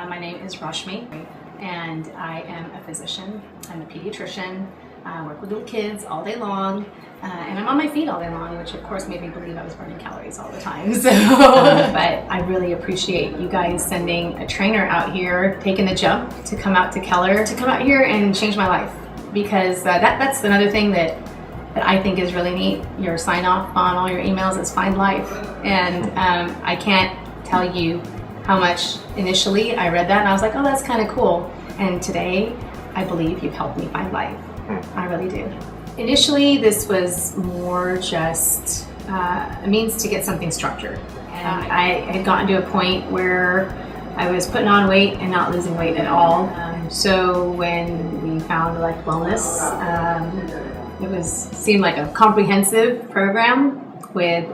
My name is Rashmi, and I am a physician. I'm a pediatrician. I work with little kids all day long, and I'm on my feet all day long, which of course made me believe I was burning calories all the time. So, but I really appreciate you guys sending a trainer out here, taking the jump to come out to Keller, to come out here and change my life. Because that's another thing that I think is really neat. Your sign off on all your emails is find life, and I can't tell you how much initially I read that and I was like, oh, that's kind of cool. And today, I believe you've helped me find life. I really do. Initially, this was more just a means to get something structured. And I had gotten to a point where I was putting on weight and not losing weight at all. So when we found Elect Wellness, it seemed like a comprehensive program with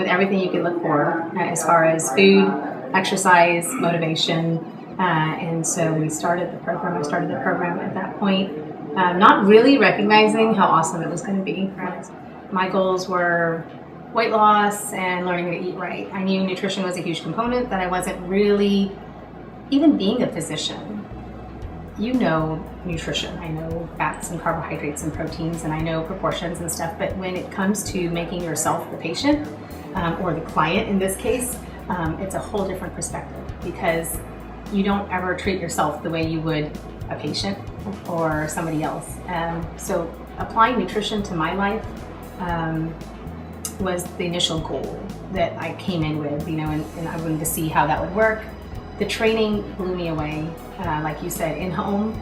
everything you could look for as far as food, exercise, motivation, and so we started the program. I started the program at that point, not really recognizing how awesome it was going to be. My goals were weight loss and learning to eat right. I knew nutrition was a huge component, that I wasn't really, even being a physician, you know nutrition. I know fats and carbohydrates and proteins, and I know proportions and stuff, but when it comes to making yourself the patient, or the client in this case, it's a whole different perspective, because you don't ever treat yourself the way you would a patient or somebody else. So applying nutrition to my life was the initial goal that I came in with, and I wanted to see how that would work. The training blew me away, like you said, in-home,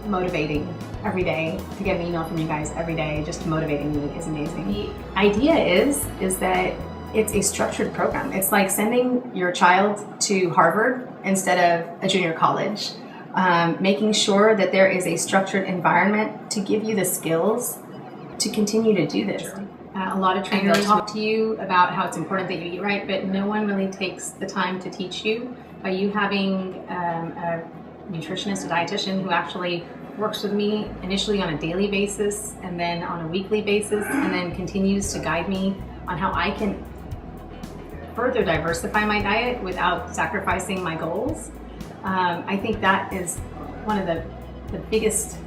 motivating every day. To get an email from you guys every day just motivating me is amazing. The idea is that it's a structured program. It's like sending your child to Harvard instead of a junior college, making sure that there is a structured environment to give you the skills to continue to do this. A lot of trainers talk to you about how it's important that you eat right, but no one really takes the time to teach you. By you having a nutritionist, a dietitian who actually works with me initially on a daily basis and then on a weekly basis, and then continues to guide me on how I can further diversify my diet without sacrificing my goals. I think that is one of the biggest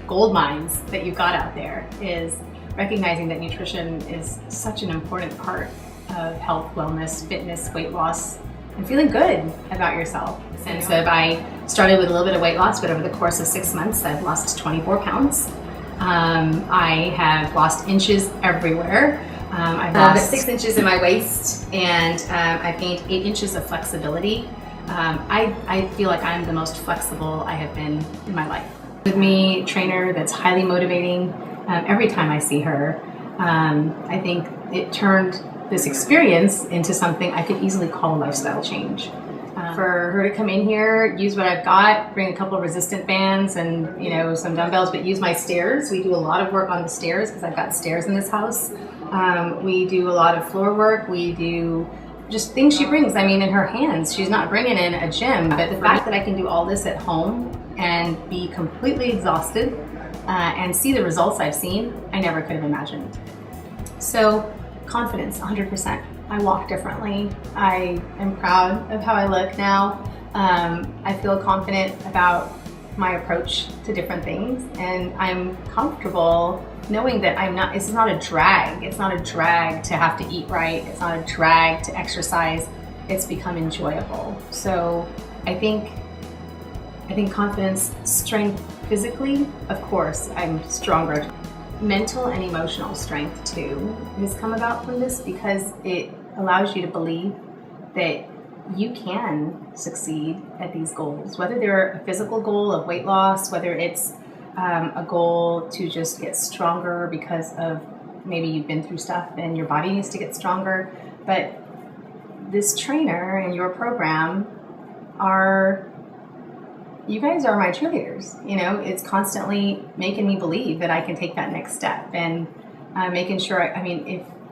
gold mines that you've got out there, is recognizing that nutrition is such an important part of health, wellness, fitness, weight loss, and feeling good about yourself. And so I started with a little bit of weight loss, but over the course of 6 months, I've lost 24 pounds. I have lost inches everywhere. I've lost 6 inches in my waist, and I've gained 8 inches of flexibility. I feel like I'm the most flexible I have been in my life. With me, trainer that's highly motivating. Every time I see her, I think it turned this experience into something I could easily call a lifestyle change. For her to come in here, use what I've got, bring a couple of resistant bands and some dumbbells, but use my stairs. We do a lot of work on the stairs because I've got stairs in this house. We do a lot of floor work. We do just things she brings. I mean, in her hands, she's not bringing in a gym, but the fact that I can do all this at home and be completely exhausted and see the results I've seen, I never could have imagined. So confidence, 100%. I walk differently. I am proud of how I look now. I feel confident about my approach to different things, and I'm comfortable knowing that it's not a drag. It's not a drag to have to eat right. It's not a drag to exercise. It's become enjoyable. So I think confidence, strength physically, of course, I'm stronger. Mental and emotional strength too has come about from this, because it allows you to believe that you can succeed at these goals, whether they're a physical goal of weight loss, whether it's a goal to just get stronger because of maybe you've been through stuff and your body needs to get stronger. But this trainer and your program you guys are my cheerleaders. It's constantly making me believe that I can take that next step, and making sure,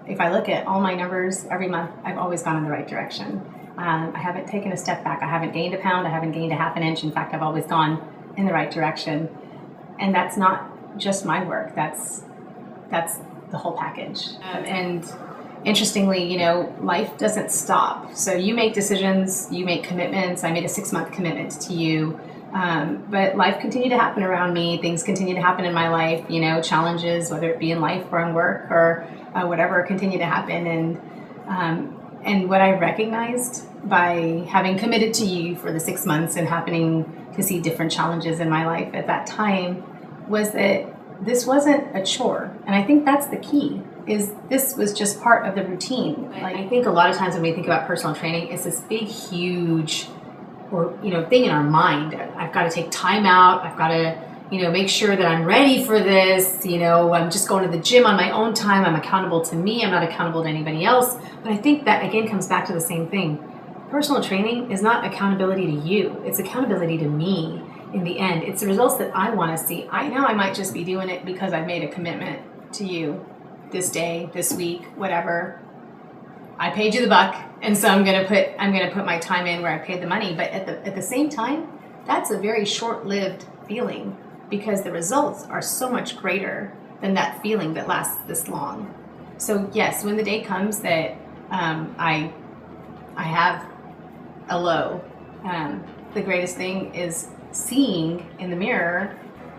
if I look at all my numbers every month, I've always gone in the right direction. I haven't taken a step back. I haven't gained a pound. I haven't gained a half an inch. In fact, I've always gone in the right direction. And that's not just my work. That's the whole package. And interestingly, you know, life doesn't stop. So you make decisions, you make commitments. I made a 6-month commitment to you. But life continued to happen around me. Things continue to happen in my life, you know, challenges, whether it be in life or in work or whatever, continue to happen. And what I recognized by having committed to you for the 6 months and happening to see different challenges in my life at that time was that this wasn't a chore. And I think that's the key, is this was just part of the routine. Like, I think a lot of times when we think about personal training, it's this big, huge, or, you know, thing in our mind. I've got to take time out. I've got to, you know, make sure that I'm ready for this. You know, I'm just going to the gym on my own time. I'm accountable to me. I'm not accountable to anybody else. But I think that, again, comes back to the same thing. Personal training is not accountability to you. It's accountability to me in the end. It's the results that I want to see. I know I might just be doing it because I've made a commitment to you this day, this week, whatever. I paid you the buck, and so I'm gonna put my time in where I paid the money. But at the same time, that's a very short-lived feeling, because the results are so much greater than that feeling that lasts this long. So yes, when the day comes that I have a low, the greatest thing is seeing in the mirror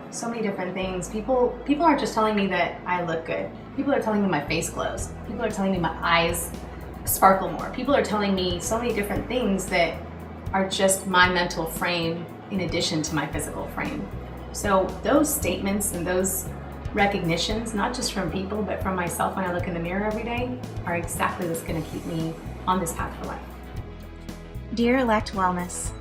so many different things. People aren't just telling me that I look good. People are telling me my face glows. People are telling me my eyes sparkle more. People are telling me so many different things that are just my mental frame in addition to my physical frame. So those statements and those recognitions, not just from people, but from myself when I look in the mirror every day, are exactly what's going to keep me on this path for life. Dear Elect Wellness,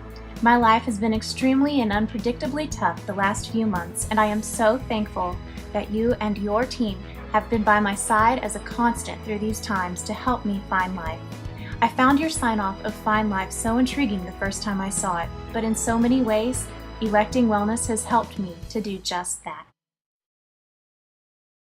my life has been extremely and unpredictably tough the last few months, and I am so thankful that you and your team have been by my side as a constant through these times to help me find life. I found your sign-off of Find Life so intriguing the first time I saw it, but in so many ways, Electing Wellness has helped me to do just that.